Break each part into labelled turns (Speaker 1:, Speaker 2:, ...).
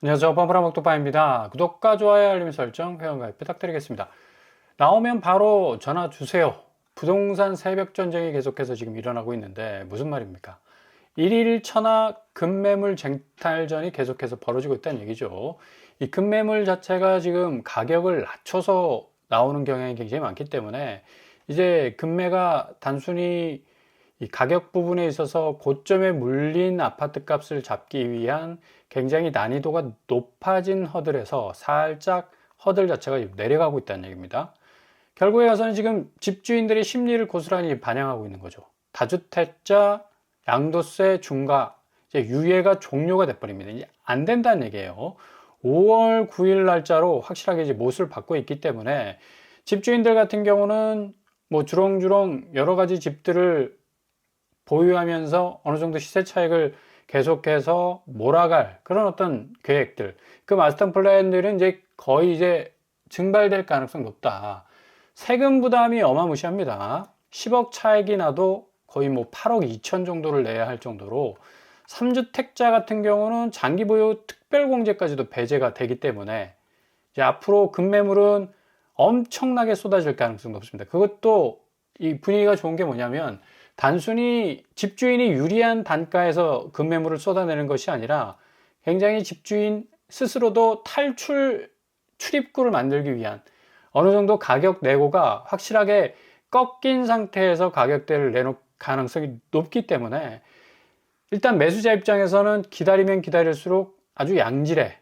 Speaker 1: 안녕하세요. 빠브라먹도빠입니다. 구독과 좋아요, 알림 설정, 회원가입 부탁드리겠습니다. 나오면 바로 전화 주세요. 부동산 새벽 전쟁이 계속해서 지금 일어나고 있는데 무슨 말입니까? 일일 천하 급매물 쟁탈전이 계속해서 벌어지고 있다는 얘기죠. 이 급매물 자체가 지금 가격을 낮춰서 나오는 경향이 굉장히 많기 때문에 이제 급매가 단순히 이 가격 부분에 있어서 고점에 물린 아파트 값을 잡기 위한 굉장히 난이도가 높아진 허들에서 살짝 허들 자체가 내려가고 있다는 얘기입니다. 결국에 가서는 지금 집주인들의 심리를 고스란히 반영하고 있는 거죠. 다주택자, 양도세 중과 이제 유예가 종료가 돼버립니다. 이제 안 된다는 얘기예요. 5월 9일 날짜로 확실하게 이제 못을 받고 있기 때문에 집주인들 같은 경우는 뭐 주렁주렁 여러 가지 집들을 보유하면서 어느 정도 시세 차익을 계속해서 몰아갈 그런 어떤 계획들, 그 마스터 플랜들은 이제 거의 이제 증발될 가능성이 높다. 세금 부담이 어마무시합니다. 10억 차익이 나도 거의 뭐 8억 2천 정도를 내야 할 정도로 3주택자 같은 경우는 장기 보유 특별공제까지도 배제가 되기 때문에 이제 앞으로 급매물은 엄청나게 쏟아질 가능성이 높습니다. 그것도 이 분위기가 좋은 게 뭐냐면 단순히 집주인이 유리한 단가에서 급매물을 쏟아내는 것이 아니라 굉장히 집주인 스스로도 출입구를 만들기 위한 어느 정도 가격 내고가 확실하게 꺾인 상태에서 가격대를 내놓을 가능성이 높기 때문에 일단 매수자 입장에서는 기다리면 기다릴수록 아주 양질의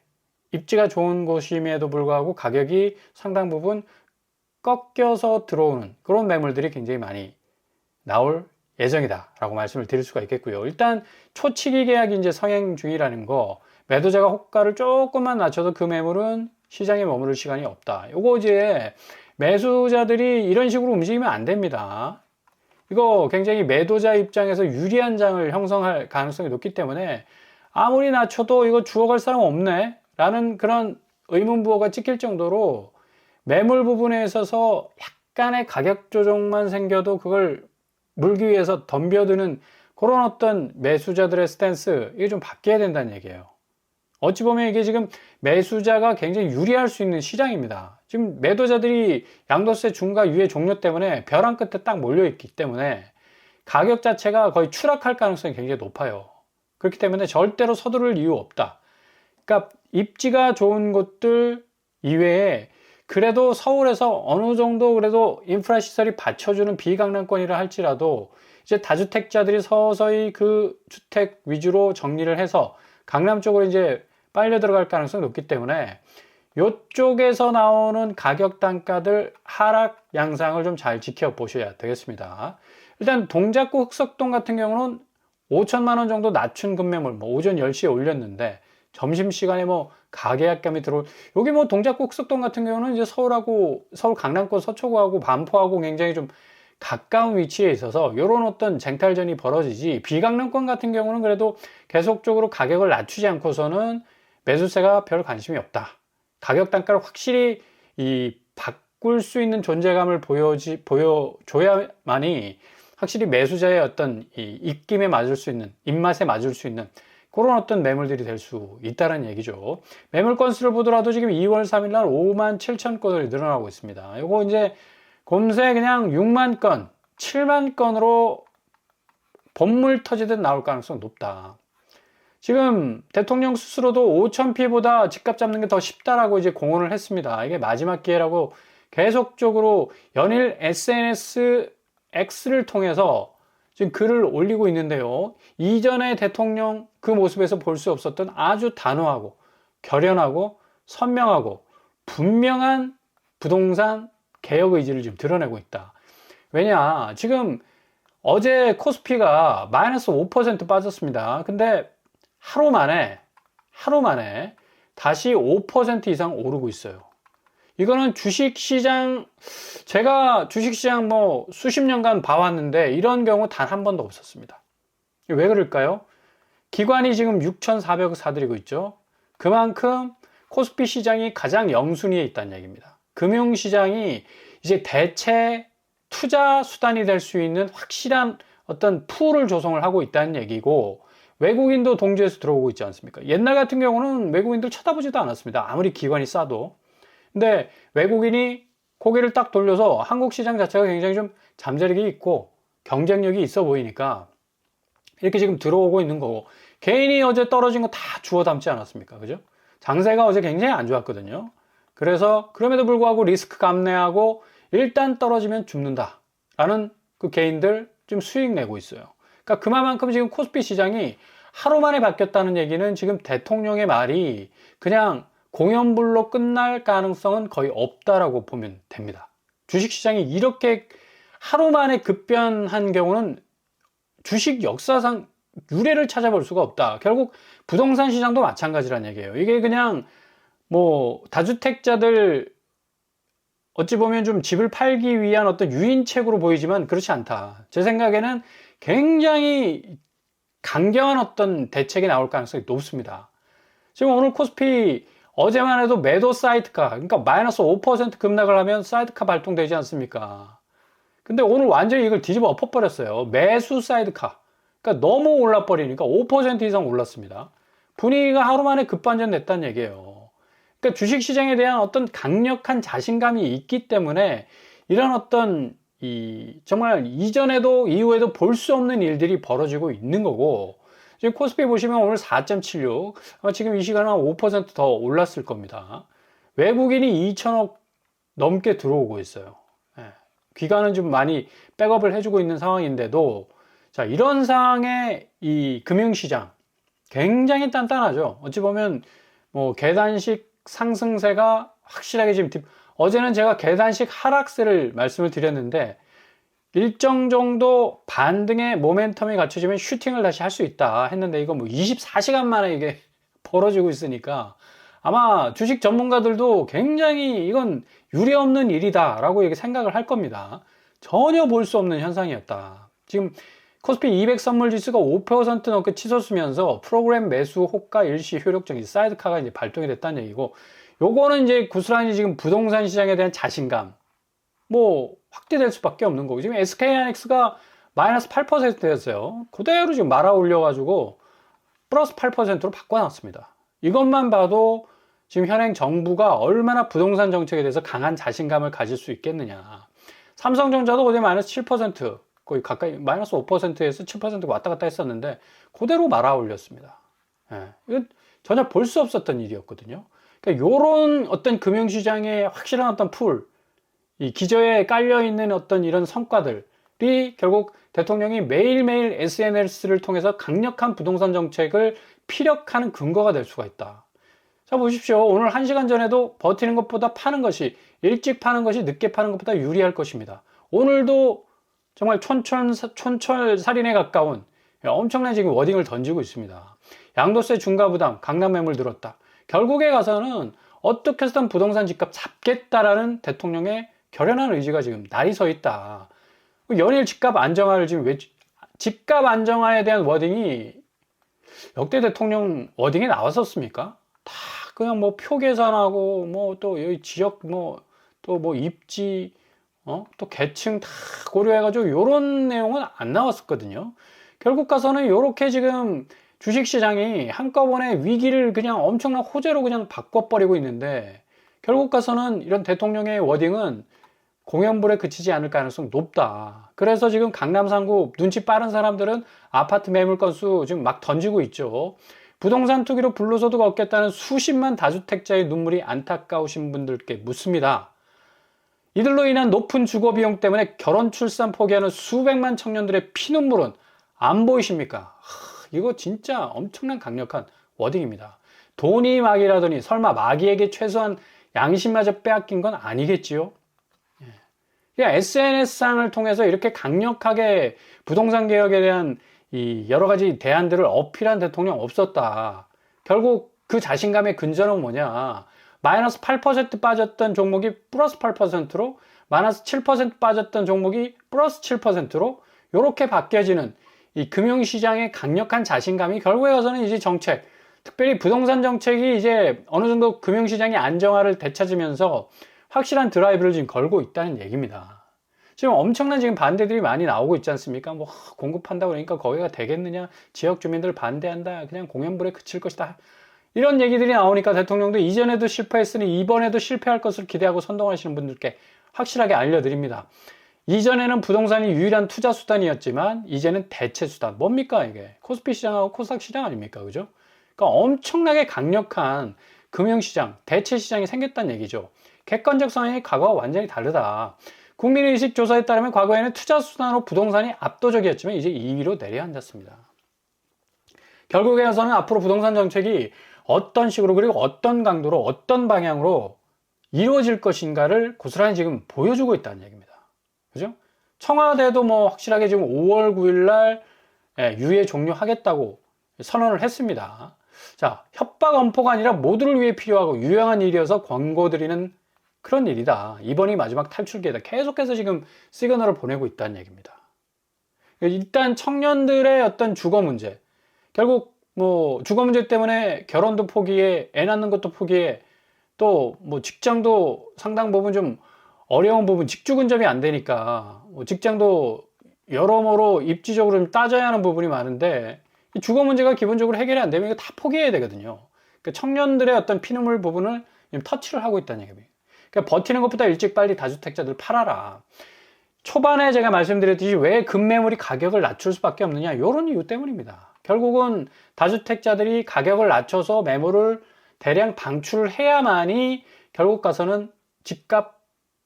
Speaker 1: 입지가 좋은 곳임에도 불구하고 가격이 상당 부분 꺾여서 들어오는 그런 매물들이 굉장히 많이 나올 예정이다 라고 말씀을 드릴 수가 있겠고요. 일단 초치기 계약이 이제 성행 중이라는 거, 매도자가 호가를 조금만 낮춰도 그 매물은 시장에 머무를 시간이 없다. 요거 이제 매수자들이 이런 식으로 움직이면 안 됩니다. 이거 굉장히 매도자 입장에서 유리한 장을 형성할 가능성이 높기 때문에 아무리 낮춰도 이거 주워갈 사람 없네 라는 그런 의문부호가 찍힐 정도로 매물 부분에 있어서 약간의 가격 조정만 생겨도 그걸 물기 위해서 덤벼드는 그런 어떤 매수자들의 스탠스, 이게 좀 바뀌어야 된다는 얘기예요. 어찌 보면 이게 지금 매수자가 굉장히 유리할 수 있는 시장입니다. 지금 매도자들이 양도세 중과 유예 종료 때문에 벼랑 끝에 딱 몰려있기 때문에 가격 자체가 거의 추락할 가능성이 굉장히 높아요. 그렇기 때문에 절대로 서두를 이유 없다. 그러니까 입지가 좋은 곳들 이외에 그래도 서울에서 어느 정도 그래도 인프라 시설이 받쳐주는 비강남권이라 할지라도 이제 다주택자들이 서서히 그 주택 위주로 정리를 해서 강남 쪽으로 이제 빨려 들어갈 가능성이 높기 때문에 이쪽에서 나오는 가격 단가들 하락 양상을 좀 잘 지켜보셔야 되겠습니다. 일단 동작구 흑석동 같은 경우는 5천만 원 정도 낮춘 급매물 뭐 오전 10시에 올렸는데 점심시간에 뭐 가계약감이 들어올, 여기 뭐 동작구 흑석동 같은 경우는 이제 서울하고 서울 강남권 서초구하고 반포하고 굉장히 좀 가까운 위치에 있어서 이런 어떤 쟁탈전이 벌어지지, 비강남권 같은 경우는 그래도 계속적으로 가격을 낮추지 않고서는 매수세가 별 관심이 없다. 가격 단가를 확실히 바꿀 수 있는 존재감을 보여줘야만이 확실히 매수자의 어떤 입김에 맞을 수 있는, 입맛에 맞을 수 있는 그런 어떤 매물들이 될 수 있다는 얘기죠. 매물 건수를 보더라도 지금 2월 3일 날 5만 7천 건이 늘어나고 있습니다. 요거 이제 곰새 그냥 6만 건, 7만 건으로 본물 터지듯 나올 가능성이 높다. 지금 대통령 스스로도 5,000피보다 집값 잡는 게 더 쉽다라고 이제 공언을 했습니다. 이게 마지막 기회라고 계속적으로 연일 SNS X를 통해서 지금 글을 올리고 있는데요. 이전의 대통령 그 모습에서 볼 수 없었던 아주 단호하고 결연하고 선명하고 분명한 부동산 개혁 의지를 지금 드러내고 있다. 왜냐, 지금 어제 코스피가 마이너스 5% 빠졌습니다. 근데 하루 만에 다시 5% 이상 오르고 있어요. 이거는 주식시장, 제가 주식시장 뭐 수십 년간 봐왔는데 이런 경우 단 한 번도 없었습니다. 왜 그럴까요? 기관이 지금 6,400억 사들이고 있죠. 그만큼 코스피 시장이 가장 영순위에 있다는 얘기입니다. 금융시장이 이제 대체 투자 수단이 될 수 있는 확실한 어떤 풀을 조성을 하고 있다는 얘기고, 외국인도 동조해서 들어오고 있지 않습니까? 옛날 같은 경우는 외국인들 쳐다보지도 않았습니다. 아무리 기관이 싸도. 근데 외국인이 고개를 딱 돌려서 한국 시장 자체가 굉장히 좀 잠재력이 있고 경쟁력이 있어 보이니까 이렇게 지금 들어오고 있는 거고, 개인이 어제 떨어진 거 다 주워 담지 않았습니까? 그죠? 장세가 어제 굉장히 안 좋았거든요. 그래서 그럼에도 불구하고 리스크 감내하고 일단 떨어지면 죽는다 라는 그 개인들 좀 수익 내고 있어요. 그러니까 그만큼 지금 코스피 시장이 하루 만에 바뀌었다는 얘기는 지금 대통령의 말이 그냥 공연불로 끝날 가능성은 거의 없다라고 보면 됩니다. 주식시장이 이렇게 하루 만에 급변한 경우는 주식 역사상 유례를 찾아볼 수가 없다. 결국 부동산 시장도 마찬가지란 얘기예요. 이게 그냥 뭐 다주택자들 어찌 보면 좀 집을 팔기 위한 어떤 유인책으로 보이지만 그렇지 않다. 제 생각에는 굉장히 강경한 어떤 대책이 나올 가능성이 높습니다. 지금 오늘 코스피 어제만 해도 매도 사이드카, 그러니까 마이너스 5% 급락을 하면 사이드카 발동되지 않습니까? 근데 오늘 완전히 이걸 뒤집어 엎어버렸어요. 매수 사이드카. 그러니까 너무 올라버리니까 5% 이상 올랐습니다. 분위기가 하루 만에 급반전 됐다는 얘기예요. 그러니까 주식시장에 대한 어떤 강력한 자신감이 있기 때문에 이런 어떤 정말 이전에도 이후에도 볼 수 없는 일들이 벌어지고 있는 거고, 지금 코스피 보시면 오늘 4.76, 아마 지금 이 시간은 5% 더 올랐을 겁니다. 외국인이 2천억 넘게 들어오고 있어요. 예. 기관은 좀 많이 백업을 해주고 있는 상황인데도, 자, 이런 상황에 이 금융시장 굉장히 단단하죠. 어찌 보면 뭐 계단식 상승세가 확실하게 지금 어제는 제가 계단식 하락세를 말씀을 드렸는데, 일정 정도 반등의 모멘텀이 갖춰지면 슈팅을 다시 할 수 있다 했는데, 이거 뭐 24시간 만에 이게 벌어지고 있으니까 아마 주식 전문가들도 굉장히 이건 유례없는 일이다 라고 이렇게 생각을 할 겁니다. 전혀 볼 수 없는 현상이었다. 지금 코스피 200 선물 지수가 5% 넘게 치솟으면서 프로그램 매수 호가 일시 효력적인 사이드카가 이제 발동이 됐다는 얘기고, 요거는 이제 고스란히 지금 부동산 시장에 대한 자신감 뭐 확대될 수밖에 없는 거고, 지금 SK하이닉스가 마이너스 8%였어요. 그대로 지금 말아 올려가지고 플러스 8%로 바꿔놨습니다. 이것만 봐도 지금 현행 정부가 얼마나 부동산 정책에 대해서 강한 자신감을 가질 수 있겠느냐. 삼성전자도 어제 마이너스 7%, 거의 가까이 마이너스 5%에서 7% 왔다 갔다 했었는데 그대로 말아 올렸습니다. 예, 이건 전혀 볼 수 없었던 일이었거든요. 그러니까 요런 어떤 금융시장의 확실한 어떤 풀, 이 기저에 깔려있는 어떤 이런 성과들이 결국 대통령이 매일매일 SNS를 통해서 강력한 부동산 정책을 피력하는 근거가 될 수가 있다. 자, 보십시오. 오늘 1시간 전에도 버티는 것보다 파는 것이, 일찍 파는 것이 늦게 파는 것보다 유리할 것입니다. 오늘도 정말 촌철살인에 가까운 엄청난 지금 워딩을 던지고 있습니다. 양도세 중과 부담, 강남 매물 들었다. 결국에 가서는 어떻게 해서든 부동산 집값 잡겠다라는 대통령의 결연한 의지가 지금 날이 서 있다. 연일 집값 안정화를 지금 집값 안정화에 대한 워딩이 역대 대통령 워딩에 나왔었습니까? 다 그냥 뭐 표 계산하고 뭐 또 여기 지역 뭐 또 뭐 입지 또 계층 다 고려해가지고 요런 내용은 안 나왔었거든요. 결국 가서는 요렇게 지금 주식시장이 한꺼번에 위기를 그냥 엄청난 호재로 그냥 바꿔버리고 있는데, 결국 가서는 이런 대통령의 워딩은 공연불에 그치지 않을 가능성이 높다. 그래서 지금 강남 상구 눈치 빠른 사람들은 아파트 매물 건수 지금 막 던지고 있죠. 부동산 투기로 불로소득 얻겠다는 수십만 다주택자의 눈물이 안타까우신 분들께 묻습니다. 이들로 인한 높은 주거비용 때문에 결혼 출산 포기하는 수백만 청년들의 피눈물은 안 보이십니까? 이거 진짜 엄청난 강력한 워딩입니다. 돈이 마귀라더니 설마 마귀에게 최소한 양심마저 빼앗긴 건 아니겠지요? SNS상을 통해서 이렇게 강력하게 부동산 개혁에 대한 이 여러 가지 대안들을 어필한 대통령 없었다. 결국 그 자신감의 근저는 뭐냐? 마이너스 8% 빠졌던 종목이 플러스 8%로, 마이너스 7% 빠졌던 종목이 플러스 7%로 이렇게 바뀌어지는 이 금융시장의 강력한 자신감이 결국에 가서는 이제 정책, 특별히 부동산 정책이 이제 어느 정도 금융시장의 안정화를 되찾으면서 확실한 드라이브를 지금 걸고 있다는 얘기입니다. 지금 엄청난 지금 반대들이 많이 나오고 있지 않습니까? 뭐 공급한다 그러니까 거기가 되겠느냐? 지역 주민들 반대한다. 그냥 공연불에 그칠 것이다. 이런 얘기들이 나오니까 대통령도 이전에도 실패했으니 이번에도 실패할 것을 기대하고 선동하시는 분들께 확실하게 알려드립니다. 이전에는 부동산이 유일한 투자 수단이었지만 이제는 대체 수단. 뭡니까 이게? 코스피 시장하고 코스닥 시장 아닙니까? 그죠? 그러니까 엄청나게 강력한 금융시장, 대체 시장이 생겼다는 얘기죠. 객관적 상황이 과거와 완전히 다르다. 국민의식 조사에 따르면 과거에는 투자 수단으로 부동산이 압도적이었지만 이제 2위로 내려앉았습니다. 결국에서는 앞으로 부동산 정책이 어떤 식으로 그리고 어떤 강도로 어떤 방향으로 이루어질 것인가를 고스란히 지금 보여주고 있다는 얘기입니다. 그죠? 청와대도 뭐 확실하게 지금 5월 9일 날 유예 종료하겠다고 선언을 했습니다. 자, 협박 엄포가 아니라 모두를 위해 필요하고 유용한 일이어서 권고드리는 그런 일이다. 이번이 마지막 탈출기회다. 계속해서 지금 시그널을 보내고 있다는 얘기입니다. 일단 청년들의 어떤 주거 문제, 결국 뭐 주거 문제 때문에 결혼도 포기해, 애 낳는 것도 포기해, 또 뭐 직장도 상당 부분 좀 어려운 부분, 직주 근접이 안 되니까 뭐 직장도 여러모로 입지적으로 좀 따져야 하는 부분이 많은데 이 주거 문제가 기본적으로 해결이 안 되면 이거 다 포기해야 되거든요. 그러니까 청년들의 어떤 피눈물 부분을 터치를 하고 있다는 얘기입니다. 그러니까 버티는 것보다 일찍 빨리 다주택자들 팔아라. 초반에 제가 말씀드렸듯이 왜 급매물이 가격을 낮출 수밖에 없느냐, 이런 이유 때문입니다. 결국은 다주택자들이 가격을 낮춰서 매물을 대량 방출을 해야만이 결국 가서는 집값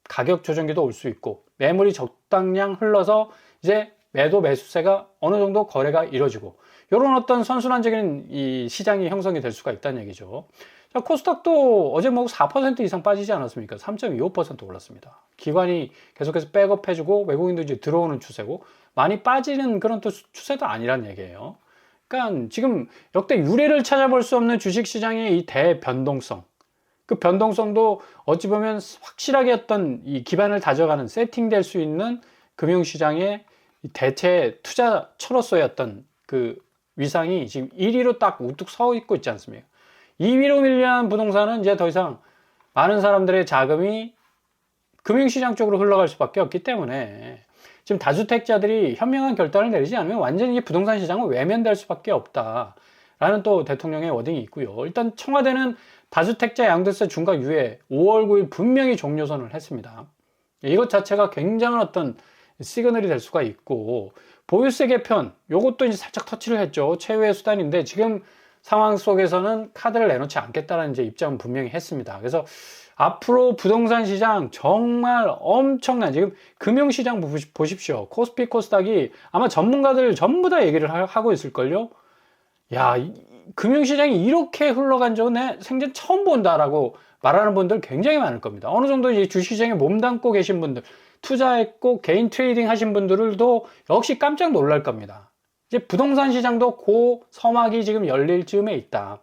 Speaker 1: 가격 조정기도 올 수 있고 매물이 적당량 흘러서 이제 매도 매수세가 어느 정도 거래가 이루어지고 이런 어떤 선순환적인 이 시장이 형성이 될 수가 있다는 얘기죠. 자, 코스닥도 어제 뭐 4% 이상 빠지지 않았습니까? 3.25% 올랐습니다. 기관이 계속해서 백업해주고 외국인도 이제 들어오는 추세고 많이 빠지는 그런 또 추세도 아니란 얘기예요. 그러니까 지금 역대 유례를 찾아볼 수 없는 주식시장의 이 대변동성, 그 변동성도 어찌 보면 확실하게 어떤 이 기반을 다져가는 세팅될 수 있는 금융시장의 대체 투자처로서의 어떤 그 위상이 지금 1위로 딱 우뚝 서 있고 있지 않습니까? 2위로 밀려난 부동산은 이제 더 이상 많은 사람들의 자금이 금융시장 쪽으로 흘러갈 수밖에 없기 때문에 지금 다주택자들이 현명한 결단을 내리지 않으면 완전히 부동산 시장은 외면될 수밖에 없다라는 또 대통령의 워딩이 있고요. 일단 청와대는 다주택자 양도세 중과 유예 5월 9일 분명히 종료선을 했습니다. 이것 자체가 굉장한 어떤 시그널이 될 수가 있고, 보유세 개편 요것도 이제 살짝 터치를 했죠. 최후의 수단인데 지금 상황 속에서는 카드를 내놓지 않겠다는 이제 입장은 분명히 했습니다. 그래서 앞으로 부동산 시장 정말 엄청난, 지금 금융시장 보십시오. 코스피 코스닥이 아마 전문가들 전부 다 얘기를 하고 있을걸요. 야, 금융시장이 이렇게 흘러간 적은 내 생전 처음 본다라고 말하는 분들 굉장히 많을 겁니다. 어느 정도 이제 주식시장에 몸담고 계신 분들, 투자했고 개인 트레이딩 하신 분들도 역시 깜짝 놀랄 겁니다. 이제 부동산 시장도 그 서막이 지금 열릴 즈음에 있다.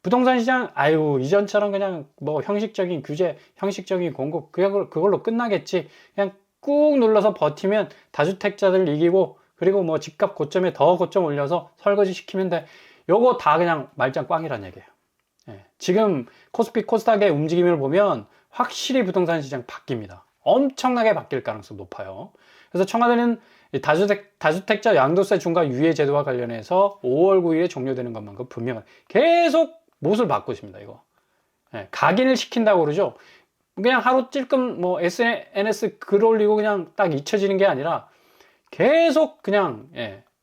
Speaker 1: 부동산 시장, 아유, 이전처럼 그냥 뭐 형식적인 규제, 형식적인 공급, 그걸로 끝나겠지. 그냥 꾹 눌러서 버티면 다주택자들 이기고, 그리고 뭐 집값 고점에 더 고점 올려서 설거지 시키면 돼. 요거 다 그냥 말짱 꽝이란 얘기예요. 예, 지금 코스피 코스닥의 움직임을 보면 확실히 부동산 시장 바뀝니다. 엄청나게 바뀔 가능성 높아요. 그래서 청와대는 다주택자 양도세 중과 유예 제도와 관련해서 5월 9일에 종료되는 것만큼 분명한 계속 못을 받고 있습니다. 이거 각인을 시킨다고 그러죠. 그냥 하루 찔끔 뭐 SNS 글 올리고 그냥 딱 잊혀지는 게 아니라 계속 그냥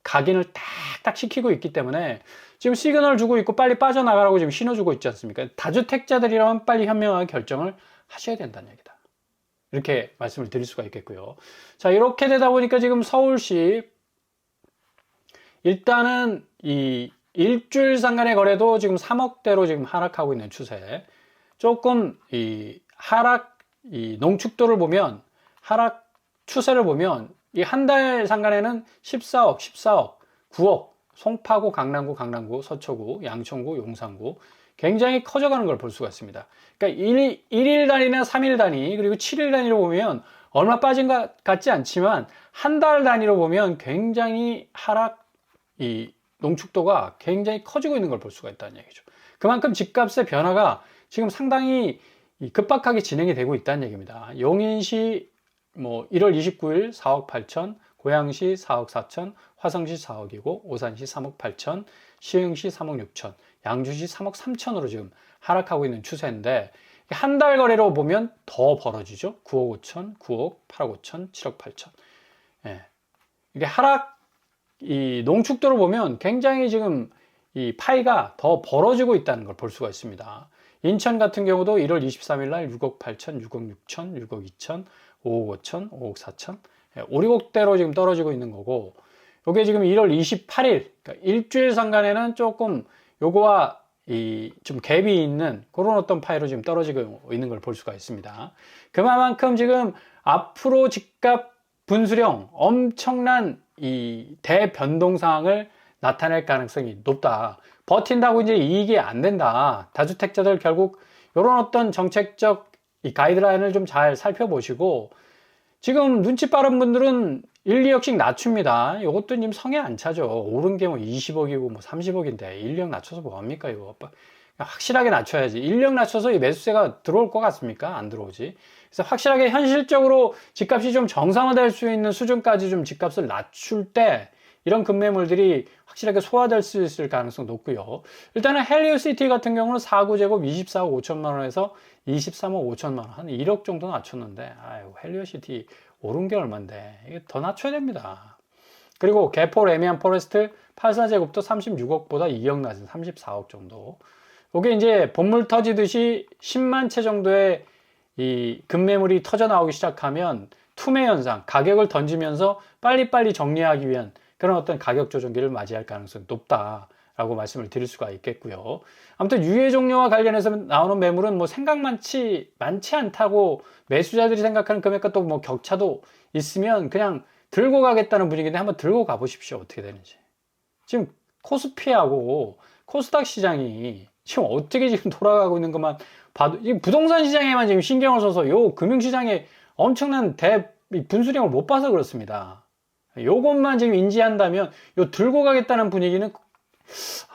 Speaker 1: 각인을 딱딱 시키고 있기 때문에 지금 시그널 주고 있고 빨리 빠져나가라고 지금 신호 주고 있지 않습니까? 다주택자들이라면 빨리 현명하게 결정을 하셔야 된다는 얘기다. 이렇게 말씀을 드릴 수가 있겠고요. 자, 이렇게 되다 보니까 지금 서울시 일단은 이 일주일 상간의 거래도 지금 3억대로 지금 하락하고 있는 추세. 조금 이 농축도를 보면, 하락 추세를 보면 이 한 달 상간에는 14억, 9억, 송파구, 강남구, 서초구, 양천구, 용산구 굉장히 커져가는 걸 볼 수가 있습니다. 그러니까 1일 단위나 3일 단위, 그리고 7일 단위로 보면 얼마 빠진 것 같지 않지만 한 달 단위로 보면 굉장히 이 농축도가 굉장히 커지고 있는 걸 볼 수가 있다는 얘기죠. 그만큼 집값의 변화가 지금 상당히 급박하게 진행이 되고 있다는 얘기입니다. 용인시 뭐 1월 29일 4억 8천, 고양시 4억 4천, 화성시 4억이고 오산시 3억 8천, 시흥시 3억 6천, 양주시 3억 3천으로 지금 하락하고 있는 추세인데 한 달 거래로 보면 더 벌어지죠. 9억 5천, 9억, 8억 5천, 7억 8천. 예. 이게 이 농축도로 보면 굉장히 지금 이 파이가 더 벌어지고 있다는 걸 볼 수가 있습니다. 인천 같은 경우도 1월 23일 날 6억 8천, 6억 6천, 6억 2천, 5억 5천, 5억 4천, 5, 6억대로 지금 떨어지고 있는 거고, 요게 지금 1월 28일, 그러니까 일주일 상간에는 조금 요거와 좀 갭이 있는 그런 어떤 파이로 지금 떨어지고 있는 걸 볼 수가 있습니다. 그만큼 지금 앞으로 집값 분수령 엄청난 이 대변동상을 나타낼 가능성이 높다. 버틴다고 이제 이익이 안 된다. 다주택자들 결국 이런 어떤 정책적 이 가이드라인을 좀 잘 살펴보시고, 지금 눈치 빠른 분들은 1, 2억씩 낮춥니다. 이것도 지금 성에 안 차죠. 오른 게 뭐 20억이고 뭐 30억인데 1, 2억 낮춰서 뭐합니까 이거. 확실하게 낮춰야지. 1억 낮춰서 이 매수세가 들어올 것 같습니까? 안 들어오지. 그래서 확실하게 현실적으로 집값이 좀 정상화될 수 있는 수준까지 좀 집값을 낮출 때 이런 급매물들이 확실하게 소화될 수 있을 가능성 높고요. 일단은 헬리오시티 같은 경우는 4구제곱 24억 5천만 원에서 23억 5천만 원, 한 1억 정도 낮췄는데, 아유, 헬리오시티 오른 게 얼만데 이게 더 낮춰야 됩니다. 그리고 개포 레미안 포레스트 84제곱도 36억보다 2억 낮은 34억 정도. 이게 이제 본물 터지듯이 10만 채 정도의 이 급매물이 터져 나오기 시작하면 투매 현상, 가격을 던지면서 빨리빨리 정리하기 위한 그런 어떤 가격 조정기를 맞이할 가능성이 높다라고 말씀을 드릴 수가 있겠고요. 아무튼 유예 종료와 관련해서 나오는 매물은 뭐 생각만치 많지 않다고 매수자들이 생각하는 금액과 또 뭐 격차도 있으면 그냥 들고 가겠다는 분위기인데 한번 들고 가보십시오. 어떻게 되는지. 지금 코스피하고 코스닥 시장이 지금 어떻게 지금 돌아가고 있는 것만 봐도 이 부동산 시장에만 지금 신경을 써서 요 금융시장에 엄청난 분수령을 못 봐서 그렇습니다. 요것만 지금 인지한다면 요 들고 가겠다는 분위기는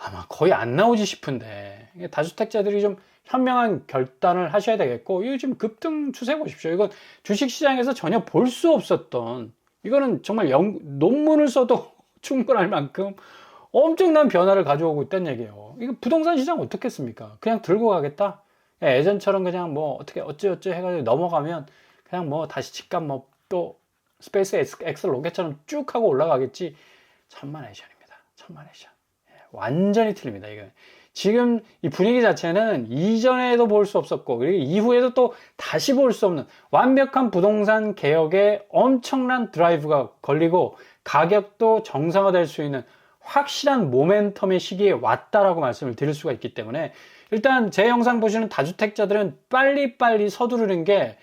Speaker 1: 아마 거의 안 나오지 싶은데, 다주택자들이 좀 현명한 결단을 하셔야 되겠고, 이거 지금 급등 추세 보십시오. 이건 주식시장에서 전혀 볼 수 없었던, 이거는 정말 논문을 써도 충분할 만큼 엄청난 변화를 가져오고 있다는 얘기예요. 이거 부동산 시장 어떻겠습니까? 그냥 들고 가겠다? 예전처럼 그냥 뭐 어떻게 어찌어찌 해가지고 넘어가면 그냥 뭐 다시 집값 뭐 또 스페이스 X 로켓처럼 쭉 하고 올라가겠지. 천만에이션입니다. 천만에이션. 완전히 틀립니다. 이거 지금 이 분위기 자체는 이전에도 볼 수 없었고, 그리고 이후에도 또 다시 볼 수 없는 완벽한 부동산 개혁에 엄청난 드라이브가 걸리고 가격도 정상화될 수 있는 확실한 모멘텀의 시기에 왔다라고 말씀을 드릴 수가 있기 때문에, 일단 제 영상 보시는 다주택자들은 빨리빨리 서두르는 게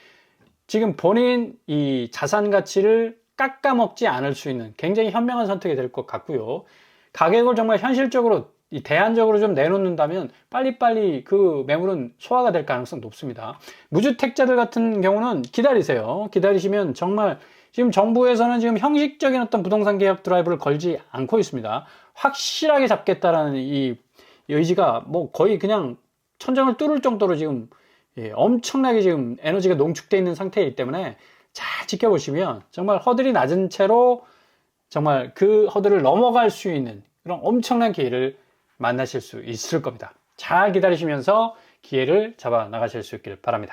Speaker 1: 지금 본인 이 자산 가치를 깎아먹지 않을 수 있는 굉장히 현명한 선택이 될 것 같고요. 가격을 정말 현실적으로 대안적으로 좀 내놓는다면 빨리빨리 그 매물은 소화가 될 가능성 높습니다. 무주택자들 같은 경우는 기다리세요. 기다리시면 정말 지금 정부에서는 지금 형식적인 어떤 부동산 개혁 드라이브를 걸지 않고 있습니다. 확실하게 잡겠다라는 이 의지가 뭐 거의 그냥 천장을 뚫을 정도로 지금 엄청나게 지금 에너지가 농축되어 있는 상태이기 때문에 잘 지켜보시면 정말 허들이 낮은 채로 정말 그 허들을 넘어갈 수 있는 그런 엄청난 기회를 만나실 수 있을 겁니다. 잘 기다리시면서 기회를 잡아 나가실 수 있길 바랍니다.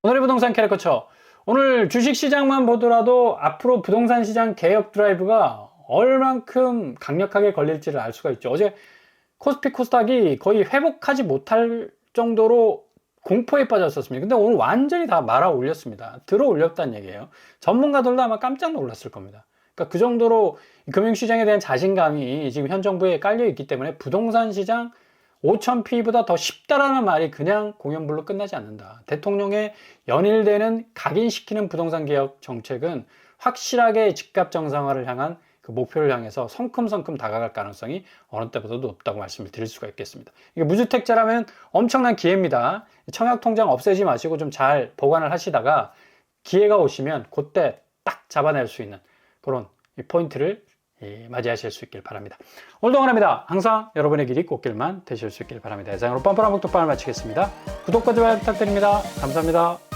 Speaker 1: 오늘의 부동산 캐릭터처. 오늘 주식시장만 보더라도 앞으로 부동산 시장 개혁 드라이브가 얼만큼 강력하게 걸릴지를 알 수가 있죠. 어제 코스피 코스닥이 거의 회복하지 못할 정도로 공포에 빠졌었습니다. 근데 오늘 완전히 다 말아 올렸습니다. 들어 올렸다는 얘기예요. 전문가들도 아마 깜짝 놀랐을 겁니다. 그러니까 그 정도로 금융시장에 대한 자신감이 지금 현 정부에 깔려 있기 때문에 부동산 시장 5,000피보다 더 쉽다라는 말이 그냥 공연불로 끝나지 않는다. 대통령의 연일되는 각인시키는 부동산 개혁 정책은 확실하게 집값 정상화를 향한 그 목표를 향해서 성큼성큼 다가갈 가능성이 어느 때보다도 높다고 말씀을 드릴 수가 있겠습니다. 이게 무주택자라면 엄청난 기회입니다. 청약통장 없애지 마시고 좀 잘 보관을 하시다가 기회가 오시면 그때 딱 잡아낼 수 있는 그런 포인트를 맞이하실 수 있길 바랍니다. 오늘도 응원합니다. 항상 여러분의 길이 꽃길만 되실 수 있길 바랍니다. 이상으로 뻔뻔한 복덕방을 마치겠습니다. 구독과 좋아요 부탁드립니다. 감사합니다.